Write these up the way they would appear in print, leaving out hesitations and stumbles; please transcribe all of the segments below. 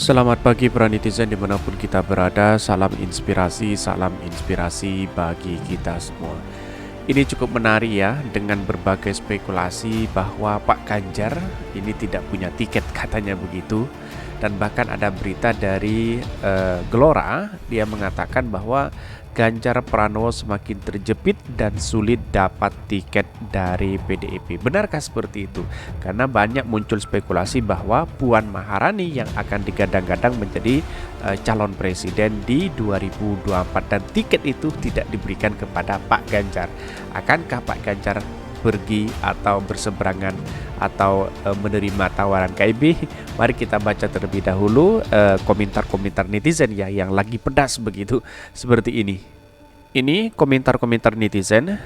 Selamat pagi para netizen dimanapun kita berada. Salam inspirasi bagi kita semua. Ini cukup menarik ya, dengan berbagai spekulasi bahwa Pak Ganjar ini tidak punya tiket katanya begitu. Dan bahkan ada berita dari Gelora, dia mengatakan bahwa Ganjar Pranowo semakin terjepit dan sulit dapat tiket dari PDIP. Benarkah seperti itu? Karena banyak muncul spekulasi bahwa Puan Maharani yang akan digadang-gadang menjadi calon presiden di 2024 dan tiket itu tidak diberikan kepada Pak Ganjar. Akankah Pak Ganjar pergi atau berseberangan atau menerima tawaran KIB? Mari kita baca terlebih dahulu komentar-komentar netizen ya yang lagi pedas begitu seperti ini. Ini komentar-komentar netizen.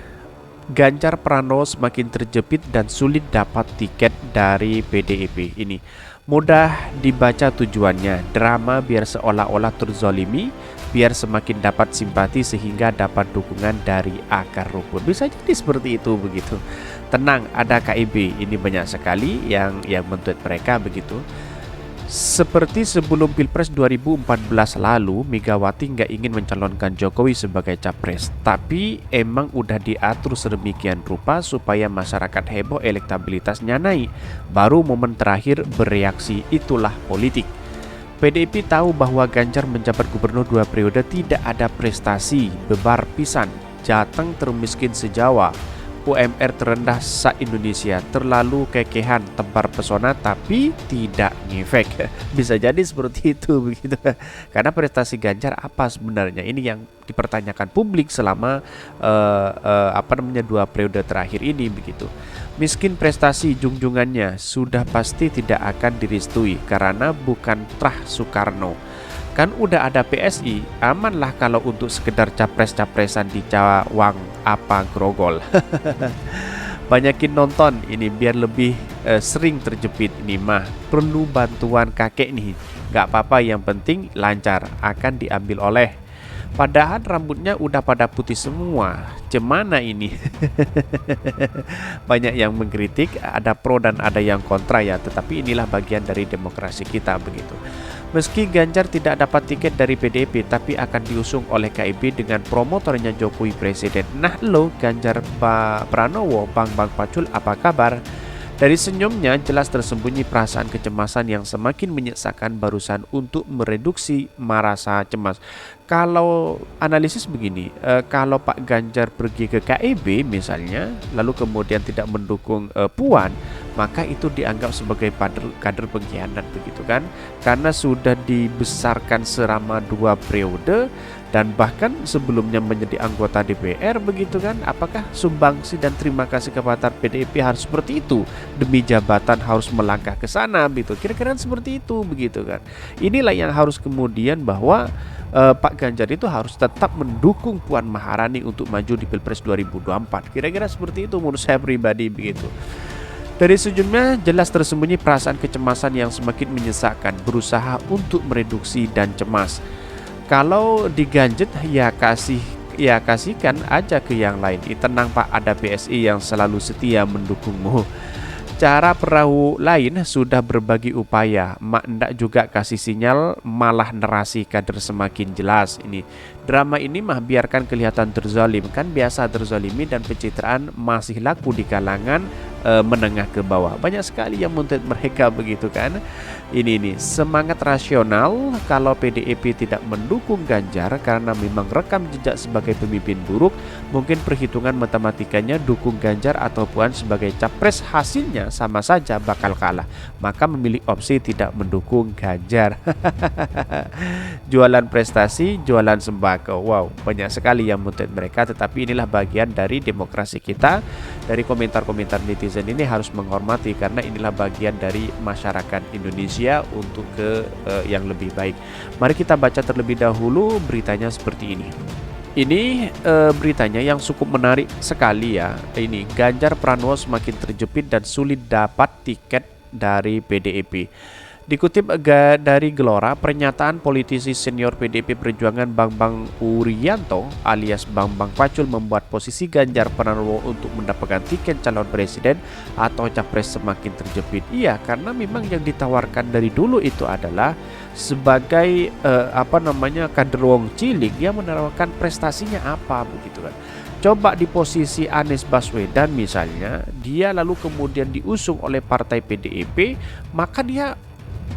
Ganjar Pranowo semakin terjepit dan sulit dapat tiket dari PDIP. Ini mudah dibaca tujuannya, drama biar seolah-olah terzolimi, biar semakin dapat simpati sehingga dapat dukungan dari akar rumput. Bisa jadi seperti itu begitu. Tenang, ada KIB. Ini banyak sekali yang men-tweet mereka begitu. Seperti sebelum Pilpres 2014 lalu, Megawati nggak ingin mencalonkan Jokowi sebagai capres. Tapi emang udah diatur sedemikian rupa supaya masyarakat heboh, elektabilitasnya naik. Baru momen terakhir bereaksi, itulah politik. PDIP tahu bahwa Ganjar menjabat gubernur 2 periode tidak ada prestasi, bebar pisan, Jateng termiskin sejawa, UMR terendah se-Indonesia, terlalu kekehan, tebar pesona tapi tidak ngefek. Bisa jadi seperti itu begitu. Karena prestasi Ganjar apa sebenarnya? Ini yang dipertanyakan publik selama 2 periode terakhir ini begitu. Miskin prestasi junjungannya sudah pasti tidak akan direstui karena bukan Trah Soekarno. Kan udah ada PSI, amanlah kalau untuk sekedar capres-capresan di cawang apa grogol. Banyakin nonton ini biar lebih sering terjepit. Ini mah perlu bantuan kakek nih. Gak apa-apa, yang penting lancar, akan diambil oleh. Padahal rambutnya udah pada putih semua. Cemana ini? Banyak yang mengkritik, ada pro dan ada yang kontra ya. Tetapi inilah bagian dari demokrasi kita begitu. Meski Ganjar tidak dapat tiket dari PDIP, tapi akan diusung oleh KIB dengan promotornya Jokowi presiden. Nah lo Ganjar Pranowo, Bang Pacul, apa kabar? Dari senyumnya jelas tersembunyi perasaan kecemasan yang semakin menyesakkan barusan untuk mereduksi rasa cemas. Kalau analisis begini, kalau Pak Ganjar pergi ke KIB misalnya, lalu kemudian tidak mendukung Puan, maka itu dianggap sebagai kader pengkhianat begitu kan? Karena sudah dibesarkan selama 2 periode dan bahkan sebelumnya menjadi anggota DPR begitu kan. Apakah sumbangsi dan terima kasih kepada PDIP harus seperti itu? Demi jabatan harus melangkah ke sana begitu. Kira-kira seperti itu begitu kan. Inilah yang harus kemudian bahwa Pak Ganjar itu harus tetap mendukung Puan Maharani untuk maju di Pilpres 2024. Kira-kira seperti itu menurut saya pribadi begitu. Dari sejumlah jelas tersembunyi perasaan kecemasan yang semakin menyesakkan, berusaha untuk mereduksi dan cemas. Kalau diganjet ya kasihkan aja ke yang lain. Tenang Pak, ada PSI yang selalu setia mendukungmu. Cara perahu lain sudah berbagi upaya, mak ndak juga kasih sinyal, malah narasi kader semakin jelas. Ini drama ini mah biarkan kelihatan terzalim, kan biasa terzalimi dan pencitraan masih laku di kalangan menengah ke bawah. Banyak sekali yang menuntut mereka begitu kan. Ini semangat rasional kalau PDIP tidak mendukung Ganjar karena memang rekam jejak sebagai pemimpin buruk, mungkin perhitungan matematikanya dukung Ganjar atau Puan sebagai capres hasilnya sama saja bakal kalah. Maka memilih opsi tidak mendukung Ganjar. Jualan prestasi, jualan sembako. Wow, banyak sekali yang menuntut mereka, tetapi inilah bagian dari demokrasi kita. Dari komentar-komentar netizen ini harus menghormati karena inilah bagian dari masyarakat Indonesia untuk ke yang lebih baik. Mari kita baca terlebih dahulu beritanya seperti ini. Ini beritanya yang cukup menarik sekali ya. Ini Ganjar Pranowo semakin terjepit dan sulit dapat tiket dari PDIP. Dikutip dari Gelora, pernyataan politisi senior PDIP Perjuangan Bambang Urianto alias Bambang Pacul membuat posisi Ganjar Pranowo untuk mendapatkan tiket calon presiden atau capres semakin terjepit. Iya, karena memang yang ditawarkan dari dulu itu adalah sebagai kader wong cilik, dia menawarkan prestasinya apa begitu kan. Coba di posisi Anies Baswedan misalnya, dia lalu kemudian diusung oleh partai PDIP, maka dia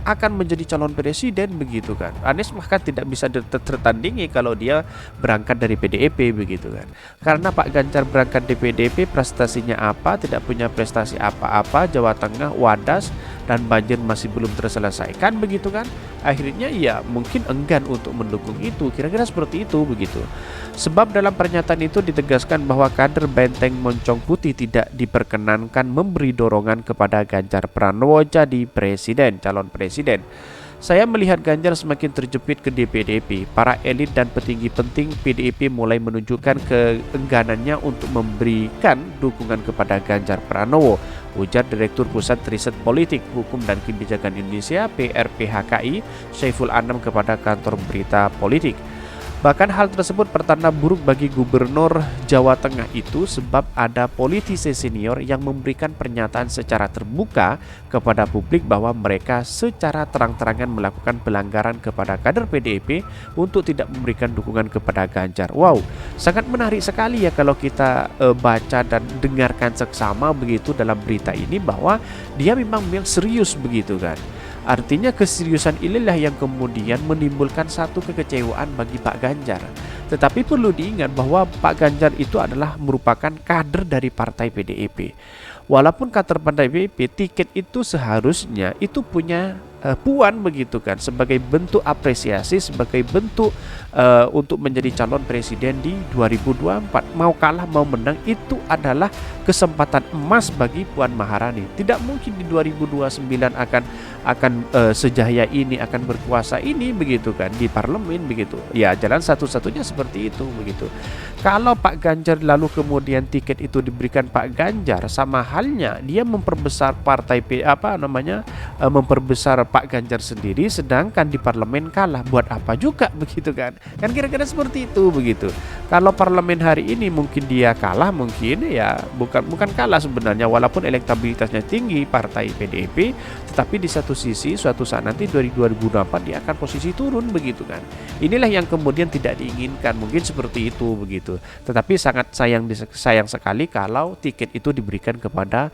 akan menjadi calon presiden begitu kan. Anies bahkan tidak bisa tertandingi kalau dia berangkat dari PDIP begitu kan. Karena Pak Ganjar berangkat dari PDIP, prestasinya apa, tidak punya prestasi apa-apa, Jawa Tengah wadas dan banjir masih belum terselesaikan begitu kan. Akhirnya ya mungkin enggan untuk mendukung itu, kira-kira seperti itu begitu. Sebab dalam pernyataan itu ditegaskan bahwa kader Benteng Moncong Putih tidak diperkenankan memberi dorongan kepada Ganjar Pranowo jadi presiden, calon presiden. Saya melihat Ganjar semakin terjepit ke PDIP. Para elit dan petinggi penting PDIP mulai menunjukkan keengganannya untuk memberikan dukungan kepada Ganjar Pranowo, ujar Direktur Pusat Riset Politik, Hukum dan Kebijakan Indonesia (PRPHKI) Syaiful Anam kepada kantor berita politik. Bahkan hal tersebut pertanda buruk bagi Gubernur Jawa Tengah itu sebab ada politisi senior yang memberikan pernyataan secara terbuka kepada publik bahwa mereka secara terang-terangan melakukan pelanggaran kepada kader PDIP untuk tidak memberikan dukungan kepada Ganjar. Wow, sangat menarik sekali ya kalau kita baca dan dengarkan seksama begitu dalam berita ini bahwa dia memang serius begitu kan. Artinya keseriusan inilah yang kemudian menimbulkan satu kekecewaan bagi Pak Ganjar. Tetapi perlu diingat bahwa Pak Ganjar itu adalah merupakan kader dari partai PDIP. Walaupun kader partai PDIP, tiket itu seharusnya itu punya puan begitu kan, sebagai bentuk apresiasi, sebagai bentuk untuk menjadi calon presiden di 2024. Mau kalah mau menang itu adalah kesempatan emas bagi Puan Maharani. Tidak mungkin di 2029 akan sejaya ini, akan berkuasa ini begitu kan di parlemen begitu. Ya, jalan satu-satunya seperti itu begitu. Kalau Pak Ganjar lalu kemudian tiket itu diberikan Pak Ganjar, sama halnya dia memperbesar partai memperbesar Pak Ganjar sendiri, sedangkan di parlemen kalah. Buat apa juga begitu kan? Kan kira-kira seperti itu begitu. Kalau parlemen hari ini mungkin dia kalah, mungkin ya bukan kalah sebenarnya, walaupun elektabilitasnya tinggi partai PDIP, tetapi di satu sisi suatu saat nanti 2024 dia akan posisi turun begitu kan. Inilah yang kemudian tidak diinginkan, mungkin seperti itu begitu. Tetapi sangat sayang sekali kalau tiket itu diberikan kepada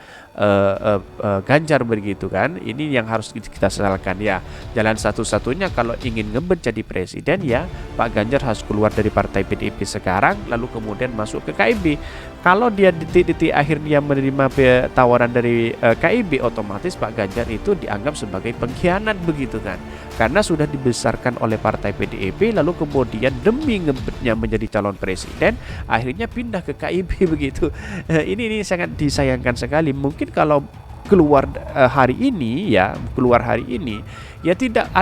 Ganjar begitu kan. Ini yang harus kita sesalkan ya. Jalan satu-satunya kalau ingin ngebet jadi presiden ya Pak Ganjar harus keluar dari partai PDIP sekarang, lalu kemudian masuk ke KIB. Kalau dia detik-detik akhir dia menerima tawaran dari KIB, otomatis Pak Ganjar itu dianggap sebagai pengkhianat begitu kan. Karena sudah dibesarkan oleh partai PDIP, lalu kemudian demi ngebetnya menjadi calon presiden, akhirnya pindah ke KIB begitu. Ini sangat disayangkan sekali. Mungkin kalau keluar hari ini ya tidak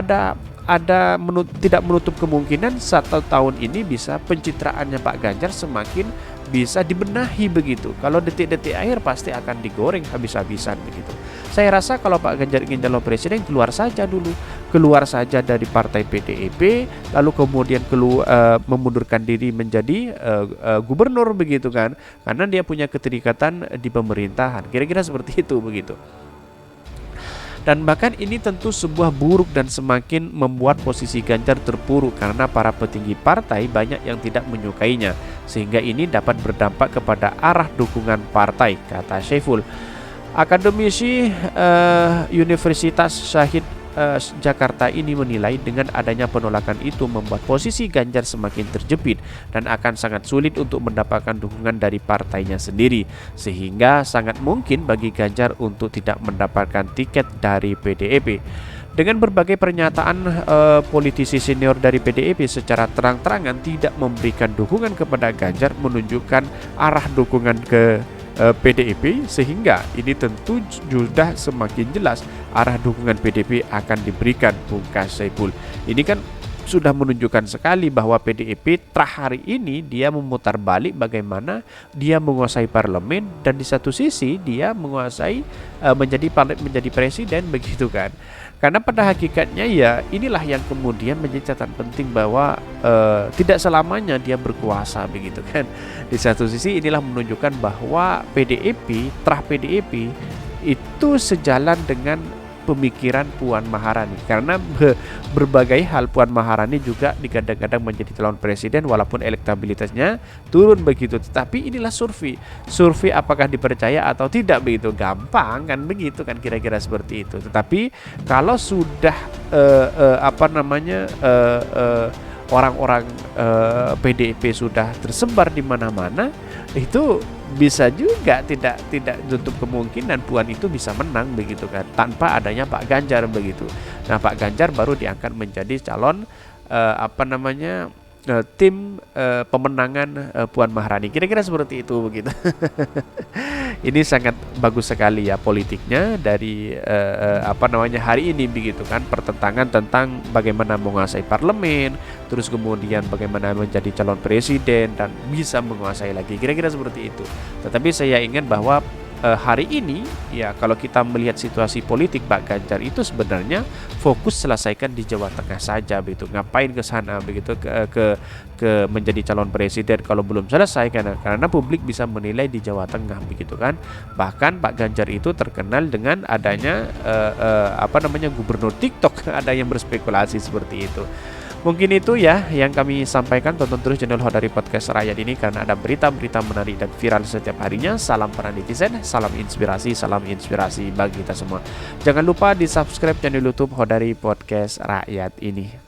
menutup kemungkinan 1 tahun ini bisa pencitraannya Pak Ganjar semakin bisa dibenahi begitu. Kalau detik-detik akhir pasti akan digoreng habis-habisan begitu. Saya rasa kalau Pak Ganjar ingin calon presiden, keluar saja dari partai PDIP, lalu kemudian memundurkan diri menjadi gubernur begitu kan, karena dia punya keterikatan di pemerintahan. Kira-kira seperti itu begitu. Dan bahkan ini tentu sebuah buruk dan semakin membuat posisi Ganjar terpuruk karena para petinggi partai banyak yang tidak menyukainya, sehingga ini dapat berdampak kepada arah dukungan partai, kata Syaiful. Akademisi Universitas Syahid Jakarta ini menilai dengan adanya penolakan itu membuat posisi Ganjar semakin terjepit dan akan sangat sulit untuk mendapatkan dukungan dari partainya sendiri, sehingga sangat mungkin bagi Ganjar untuk tidak mendapatkan tiket dari PDIP. Dengan berbagai pernyataan politisi senior dari PDIP secara terang-terangan tidak memberikan dukungan kepada Ganjar, menunjukkan arah dukungan ke PDIP, sehingga ini tentu sudah semakin jelas arah dukungan PDIP akan diberikan, pungkas Syaiful. Ini kan sudah menunjukkan sekali bahwa PDIP hari ini dia memutar balik bagaimana dia menguasai parlemen dan di satu sisi dia menguasai menjadi presiden begitu kan. Karena pada hakikatnya ya inilah yang kemudian menjadi catatan penting bahwa tidak selamanya dia berkuasa begitu kan. Di satu sisi inilah menunjukkan bahwa PDIP itu sejalan dengan pemikiran Puan Maharani, karena berbagai hal Puan Maharani juga digadang-gadang menjadi calon presiden walaupun elektabilitasnya turun begitu. Tetapi inilah survei apakah dipercaya atau tidak begitu, gampang kan begitu kan, kira-kira seperti itu. Tetapi kalau sudah orang-orang PDIP sudah tersebar di mana-mana, itu bisa juga tidak tutup kemungkinan Puan itu bisa menang begitu kan, tanpa adanya Pak Ganjar begitu. Nah, Pak Ganjar baru diangkat menjadi calon tim pemenangan Puan Maharani, kira-kira seperti itu begitu. Ini sangat bagus sekali ya politiknya dari hari ini begitu kan, pertentangan tentang bagaimana menguasai parlemen, terus kemudian bagaimana menjadi calon presiden dan bisa menguasai lagi, kira-kira seperti itu. Tetapi saya ingat bahwa hari ini ya, kalau kita melihat situasi politik, Pak Ganjar itu sebenarnya fokus selesaikan di Jawa Tengah saja begitu. Ngapain ke sana begitu ke menjadi calon presiden kalau belum selesai, karena publik bisa menilai di Jawa Tengah begitu kan. Bahkan Pak Ganjar itu terkenal dengan adanya gubernur TikTok, ada yang berspekulasi seperti itu. Mungkin itu ya yang kami sampaikan. Tonton terus channel Hodari Podcast Rakyat ini karena ada berita-berita menarik dan viral setiap harinya. Salam para netizen, salam inspirasi bagi kita semua. Jangan lupa di subscribe channel YouTube Hodari Podcast Rakyat ini.